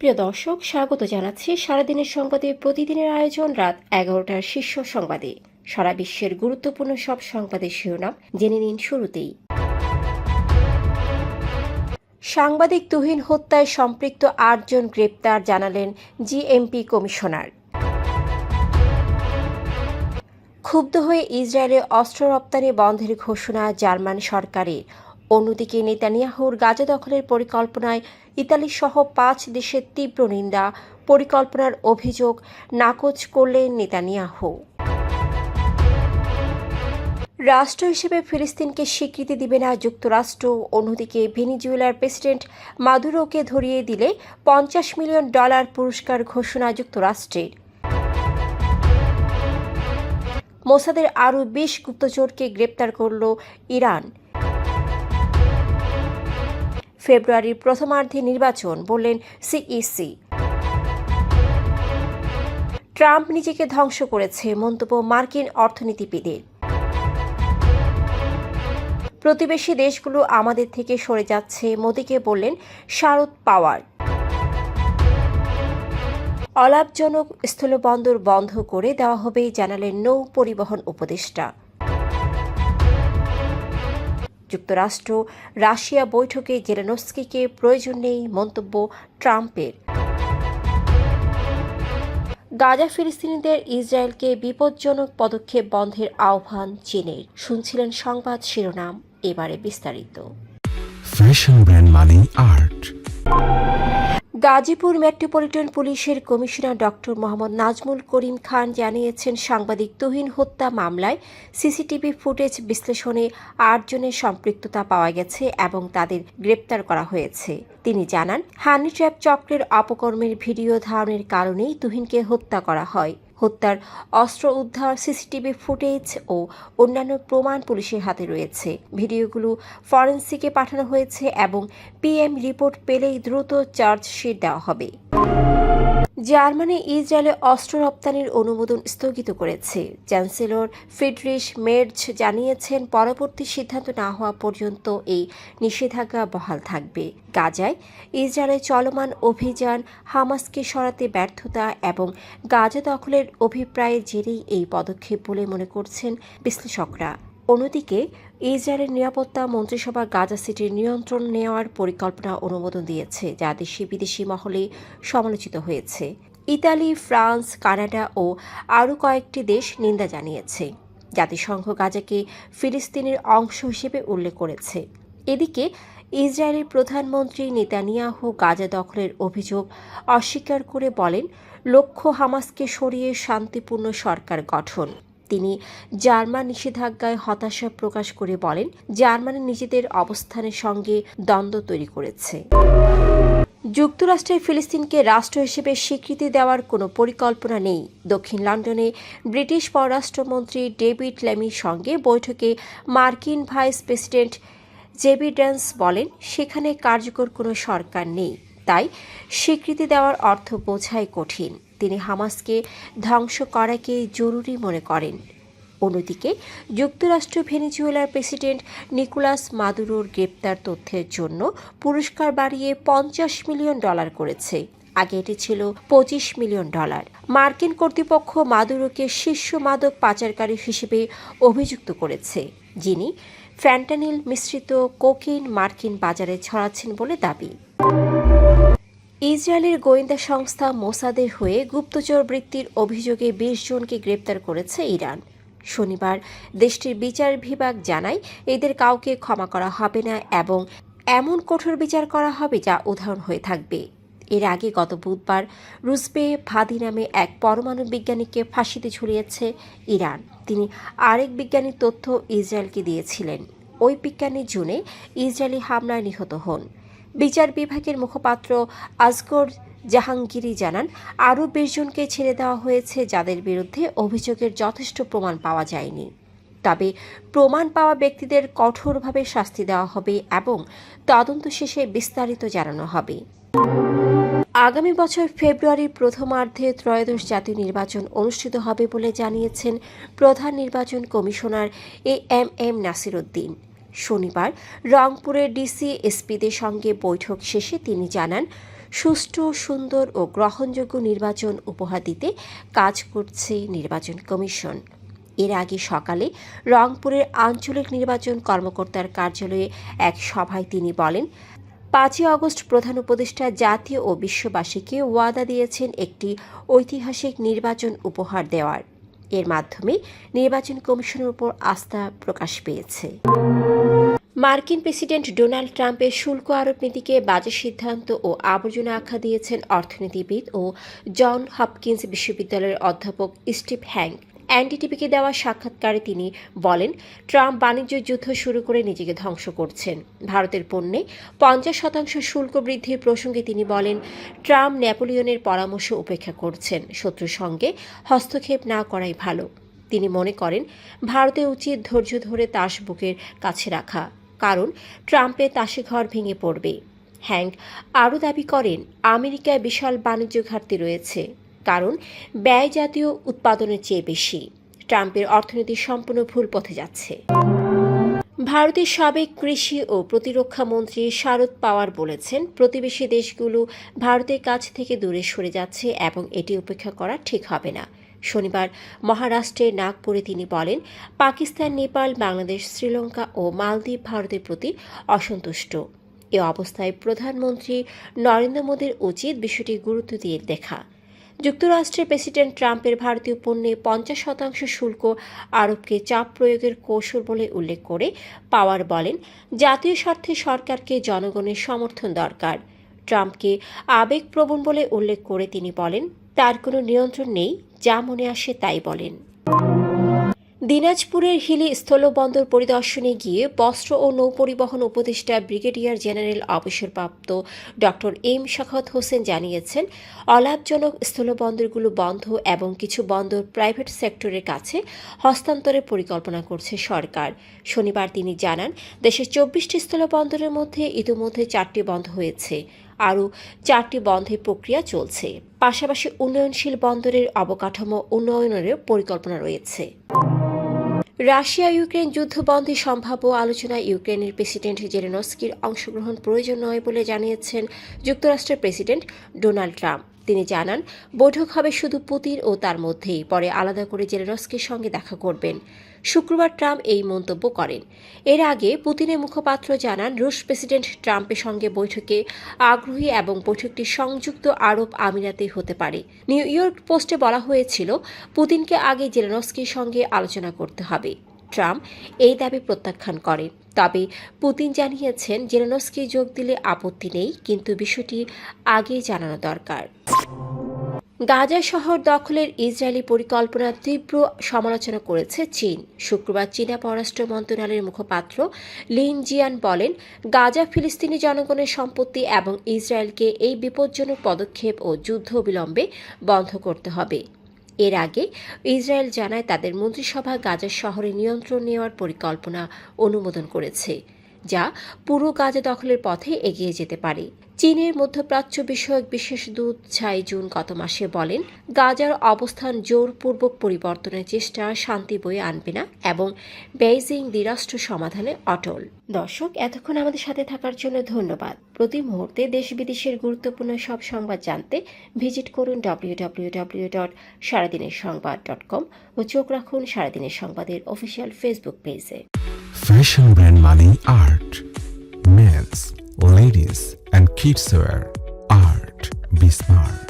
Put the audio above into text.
প্রিয় দর্শক, স্বাগত জানাচ্ছি সারাদিনের সংবাদে প্রতিদিনের আয়োজন রাত 11টার শীর্ষ সংবাদে। সারা বিশ্বের গুরুত্বপূর্ণ সব সংবাদের শিরোনাম জেনে নিন শুরুতেই। সাংবাদিক তুহিন হত্যায় সম্পৃক্ত 8 জন গ্রেপ্তার, জানালেন জিএমপি কমিশনার। ক্ষুব্ধ হয়ে ইসরায়েলে অস্ত্র রপ্তানি বন্ধের ঘোষণা জার্মান সরকারের। অন্যদিকে নেতানিয়াহুর গাজা দখলের পরিকল্পনায় ইতালি সহ 5 দেশের তীব্র নিন্দা, পরিকল্পনার অভিযোগ নাকচ করলেন নেতানিয়াহু। রাষ্ট্র হিসেবে ফিলিস্তিনকে স্বীকৃতি দিবে না যুক্তরাষ্ট্র। অন্যদিকে ভেনিজুয়েলার প্রেসিডেন্ট মাদুরোকে ধরিয়ে দিলে $50 মিলিয়ন পুরস্কার ঘোষণা যুক্তরাষ্ট্রের। মোসাদের আরও 20 গুপ্তচরকে গ্রেপ্তার করল ইরান। ফেব্রুয়ারির প্রথমার্ধে নির্বাচন, বললেন সিইসি। ট্রাম্প নিজেকে ধ্বংস করেছে, মন্তব্য মার্কিন অর্থনীতিবিদের। প্রতিবেশী দেশগুলো আমাদের থেকে সরে যাচ্ছে, মোদিকে বললেন শারদ পাওয়ার। অলাভজনক স্থলবন্দর বন্ধ করে দেওয়া হবে, জানালেন নৌ পরিবহন উপদেষ্টা। যুক্তরাষ্ট্র রাশিয়া বৈঠকে জেলেনস্কিকে প্রয়োজন নেই, মন্তব্য ট্রাম্পের। গাজা ফিলিস্তিনিদের ইসরায়েলকে বিপজ্জনক পদক্ষেপ বন্ধের আহ্বান চীনের। শুনছিলেন সংবাদ শিরোনাম, এবারে বিস্তারিত। ফ্যাশন ব্র্যান্ড মানে আর্ট। গাজীপুর মেট্রোপলিটন পুলিশের কমিশনার ডক্টর মোহাম্মদ নাজমুল করিম খান জানিয়েছেন, সাংবাদিক তুহিন হত্যা মামলায় সিসিটিভি ফুটেজ বিশ্লেষণে 8 জনের সম্পৃক্ততা পাওয়া গেছে এবং তাদের গ্রেপ্তার করা হয়েছে। তিনি জানান, হানি ট্র্যাপ চক্রের অপকর্মের ভিডিও ধারণের কারণেই তুহিনকে হত্যা করা হয়। হত্যার অস্ত্র উদ্ধার, সিসিটিভি ফুটেজ ও অন্যান্য প্রমাণ পুলিশের হাতে রয়েছে। ভিডিওগুলো ফরেনসিকে পাঠানো হয়েছে এবং পিএম রিপোর্ট পেলেই দ্রুত চার্জশিট দেওয়া হবে। জার্মানি ইসরায়েলে অস্ত্র রপ্তানির অনুমোদন স্থগিত করেছে। চ্যান্সেলর ফ্রিডরিশ মের্জ জানিয়েছেন, পরবর্তী সিদ্ধান্ত না হওয়া পর্যন্ত এই নিষেধাজ্ঞা বহাল থাকবে। গাজায় ইসরায়েলের চলমান অভিযান, হামাসকে সরাতে ব্যর্থতা এবং গাজা দখলের অভিপ্রায়ের জেরেই এই পদক্ষেপ বলে মনে করছেন বিশ্লেষকরা। অন্যদিকে ইসরায়েলের নিরাপত্তা মন্ত্রিসভা গাজা সিটির নিয়ন্ত্রণ নেওয়ার পরিকল্পনা অনুমোদন দিয়েছে, যা দেশি বিদেশি মহলে সমালোচিত হয়েছে। ইতালি, ফ্রান্স, কানাডা ও আরও কয়েকটি দেশ নিন্দা জানিয়েছে। জাতিসংঘ গাজাকে ফিলিস্তিনের অংশ হিসেবে উল্লেখ করেছে। এদিকে ইসরায়েলের প্রধানমন্ত্রী নেতানিয়াহু গাজা দখলের অভিযোগ অস্বীকার করে বলেন, লক্ষ্য হামাসকে সরিয়ে শান্তিপূর্ণ সরকার গঠন। তিনি জার্মান নিষেধাজ্ঞায় হতাশা প্রকাশ করে বলেন, জার্মানি নিজেদের অবস্থানের সঙ্গে দ্বন্দ্ব তৈরি করেছে। যুক্তরাষ্ট্রের ফিলিস্তিনকে রাষ্ট্র হিসেবে স্বীকৃতি দেওয়ার কোনো পরিকল্পনা নেই। দক্ষিণ লন্ডনে ব্রিটিশ পররাষ্ট্রমন্ত্রী ডেভিড লেমির সঙ্গে বৈঠকে মার্কিন ভাইস প্রেসিডেন্ট জেবি ড্যান্স বলেন, সেখানে কার্যকর কোনো সরকার নেই, তাই স্বীকৃতি দেওয়ার অর্থ বোঝাই কঠিন। তিনি হামাসকে ধ্বংস করাকেই জরুরি মনে করেন। অন্যদিকে যুক্তরাষ্ট্র ভেনিজুয়েলার প্রেসিডেন্ট নিকোলাস মাদুরোর গ্রেপ্তার তথ্যের জন্য পুরস্কার বাড়িয়ে $50 মিলিয়ন করেছে। আগে এটি ছিল $25 মিলিয়ন। মার্কিন কর্তৃপক্ষ মাদুরোকে শীর্ষ মাদক পাচারকারী হিসেবে অভিযুক্ত করেছে, যিনি ফ্যান্টানিল মিশ্রিত কোকেইন মার্কিন বাজারে ছড়াচ্ছেন বলে দাবি। ইসরায়েলের গোয়েন্দা সংস্থা মোসাদের হয়ে গুপ্তচর বৃত্তির অভিযোগে 20 জনকে গ্রেপ্তার করেছে ইরান। শনিবার দেশটির বিচার বিভাগ জানায়, এদের কাউকে ক্ষমা করা হবে না এবং এমন কঠোর বিচার করা হবে যা উদাহরণ হয়ে থাকবে। এর আগে গত বুধবার রুজবে ভাদি নামে এক পরমাণু বিজ্ঞানীকে ফাঁসিতে ঝুলিয়েছে ইরান। তিনি আরেক বিজ্ঞানীর তথ্য ইসরায়েলকে দিয়েছিলেন। ওই বিজ্ঞানী জুনে ইসরায়েলি হামলায় নিহত হন। বিচার বিভাগের মুখপাত্র আসগর জাহাঙ্গীরি জানান, আরও 20 জনকে ছেড়ে দেওয়া হয়েছে, যাদের বিরুদ্ধে অভিযোগের যথেষ্ট প্রমাণ পাওয়া যায়নি। তবে প্রমাণ পাওয়া ব্যক্তিদের কঠোরভাবে শাস্তি দেওয়া হবে এবং তদন্ত শেষে বিস্তারিত জানানো হবে। আগামী বছর ফেব্রুয়ারির প্রথমার্ধে ত্রয়োদশ জাতীয় নির্বাচন অনুষ্ঠিত হবে বলে জানিয়েছেন প্রধান নির্বাচন কমিশনার এএমএম নাসির উদ্দিন। শনিবার রংপুরের ডিসি এসপিদের সঙ্গে বৈঠক শেষে তিনি জানান, সুষ্ঠু, সুন্দর ও গ্রহণযোগ্য নির্বাচন উপহার দিতে কাজ করছে নির্বাচন কমিশন। এর আগে সকালে রংপুরের আঞ্চলিক নির্বাচন কর্মকর্তার কার্যালয়ে এক সভায় তিনি বলেন, 5ই আগস্ট প্রধান উপদেষ্টা জাতীয় ও বিশ্ববাসীকে ওয়াদা দিয়েছেন একটি ঐতিহাসিক নির্বাচন উপহার দেওয়ার। এর মাধ্যমে নির্বাচন কমিশনের উপর আস্থা প্রকাশ পেয়েছে। মার্কিন প্রেসিডেন্ট ডোনাল্ড ট্রাম্পের শুল্ক আরোপ নীতিকে বাজে সিদ্ধান্ত ও আবর্জনা আখ্যা দিয়েছেন অর্থনীতিবিদ ও জন হপকিন্স বিশ্ববিদ্যালয়ের অধ্যাপক স্টিভ হ্যাঙ্ক। এনডিটিভিকে দেওয়া সাক্ষাৎকারে তিনি বলেন, ট্রাম্প বাণিজ্য যুদ্ধ শুরু করে নিজেকে ধ্বংস করছেন। ভারতের পণ্যে 50% শুল্ক বৃদ্ধির প্রসঙ্গে তিনি বলেন, ট্রাম্প নেপোলিয়নের পরামর্শ উপেক্ষা করছেন, শত্রুর সঙ্গে হস্তক্ষেপ না করাই ভালো। তিনি মনে করেন ভারতের উচিত ধৈর্য ধরে তাস বুকের কাছে রাখা, কারণ ট্রাম্পের তাসে ঘর ভেঙে পড়বে। হ্যাঙ্ক আরও দাবি করেন, আমেরিকায় বিশাল বাণিজ্য ঘাটতি রয়েছে, কারণ ব্যয় জাতীয় উৎপাদনের চেয়ে বেশি। ট্রাম্পের অর্থনীতি সম্পূর্ণ ভুল পথে যাচ্ছে। ভারতের সাবেক কৃষি ও প্রতিরক্ষা মন্ত্রী শারদ পাওয়ার বলেছেন, প্রতিবেশী দেশগুলো ভারতের কাছ থেকে দূরে সরে যাচ্ছে এবং এটি উপেক্ষা করা ঠিক হবে না। শনিবার মহারাষ্ট্রের নাগপুরে তিনি বলেন, পাকিস্তান, নেপাল, বাংলাদেশ, শ্রীলঙ্কা ও মালদ্বীপ ভারতের প্রতি অসন্তুষ্ট। এ অবস্থায় প্রধানমন্ত্রী নরেন্দ্র মোদীর উচিত বিষয়টি গুরুত্ব দিয়ে দেখা। যুক্তরাষ্ট্রের প্রেসিডেন্ট ট্রাম্পের ভারতীয় পণ্যে 50% শুল্ক আরোপকে চাপ প্রয়োগের কৌশল বলে উল্লেখ করে পাওয়ার বলেন, জাতীয় স্বার্থে সরকারকে জনগণের সমর্থন দরকার। ট্রাম্পকে আবেগপ্রবণ বলে উল্লেখ করে তিনি বলেন, তার কোনো নিয়ন্ত্রণ নেই, যা মনে আসে তাই বলেন। দিনাজপুরের হিলি স্থলবন্দর পরিদর্শনে গিয়ে বস্ত্র ও নৌপরিবহন উপদেষ্টা ব্রিগেডিয়ার জেনারেল অবসরপ্রাপ্ত ডক্টর এম শাখাওয়াত হোসেন জানিয়েছেন, অলাভজনক স্থলবন্দরগুলো বন্ধ এবং কিছু বন্দর প্রাইভেট সেক্টরের কাছে হস্তান্তরের পরিকল্পনা করছে সরকার। শনিবার তিনি জানান, দেশের 24টি স্থলবন্দরের মধ্যে ইতিমধ্যে 4টি বন্ধ হয়েছে, আরও 4টি বন্ধের প্রক্রিয়া চলছে। পাশাপাশি উন্নয়নশীল বন্দরের অবকাঠামো উন্নয়নেরও পরিকল্পনা রয়েছে। রাশিয়া ইউক্রেন যুদ্ধ বন্ধে সম্ভাব্য আলোচনায় ইউক্রেনের প্রেসিডেন্ট জেলেনস্কির অংশগ্রহণ প্রয়োজন নয় বলে জানিয়েছেন যুক্তরাষ্ট্রের প্রেসিডেন্ট ডোনাল্ড ট্রাম্প। তিনি জানান, বৈঠক হবে শুধু পুতিন ও তার মধ্যেই, পরে আলাদা করে জেলেনস্কির সঙ্গে দেখা করবেন। শুক্রবার ট্রাম্প এই মন্তব্য করেন। এর আগে পুতিনের মুখপাত্র জানান, রুশ প্রেসিডেন্ট ট্রাম্পের সঙ্গে বৈঠকে আগ্রহী এবং বৈঠকটি সংযুক্ত আরব আমিরাতে হতে পারে। নিউ ইয়র্ক পোস্টে বলা হয়েছিল, পুতিনকে আগে জেলেনস্কির সঙ্গে আলোচনা করতে হবে। ট্রাম্প এই দাবি প্রত্যাখ্যান করেন। তবে পুতিন জানিয়েছেন, জেলেনস্কি যোগ দিলে আপত্তি নেই, কিন্তু বিষয়টি আগেই জানানো দরকার। গাজা শহর দখলের ইসরায়েলি পরিকল্পনার তীব্র সমালোচনা করেছে চীন। শুক্রবার চীনা পররাষ্ট্র মন্ত্রণালয়ের মুখপাত্র লিন জিয়ান বলেন, গাজা ফিলিস্তিনি জনগণের সম্পত্তি এবং ইসরায়েলকে এই বিপজ্জনক পদক্ষেপ ও যুদ্ধ অবিলম্বে বন্ধ করতে হবে। এর আগে ইসরায়েল জানায়, তাদের মন্ত্রিসভা গাজা শহরে নিয়ন্ত্রণ নেওয়ার পরিকল্পনা অনুমোদন করেছে, যা পুরো গাজা দখলের পথে এগিয়ে যেতে পারে। চীনের মধ্যপ্রাচ্য বিষয়ক বিশেষ দূত ছাই জুন গত মাসে বলেন, গাজার অবস্থান জোরপূর্বক পরিবর্তনের চেষ্টা শান্তি বয়ে আনবে না এবং বেইজিং দ্বিরাষ্ট্র সমাধানে অটল। দর্শক, এতক্ষণ আমাদের সাথে থাকার জন্য ধন্যবাদ। প্রতি মুহূর্তে দেশ বিদেশের গুরুত্বপূর্ণ সব সংবাদ জানতে ভিজিট করুন www.সারাদিনেরসংবাদ.com ও চোখ রাখুন সারাদিনের সংবাদের অফিসিয়াল ফেসবুক পেজে। Fashion brand money art. Men's, ladies and kids wear art. Be smart.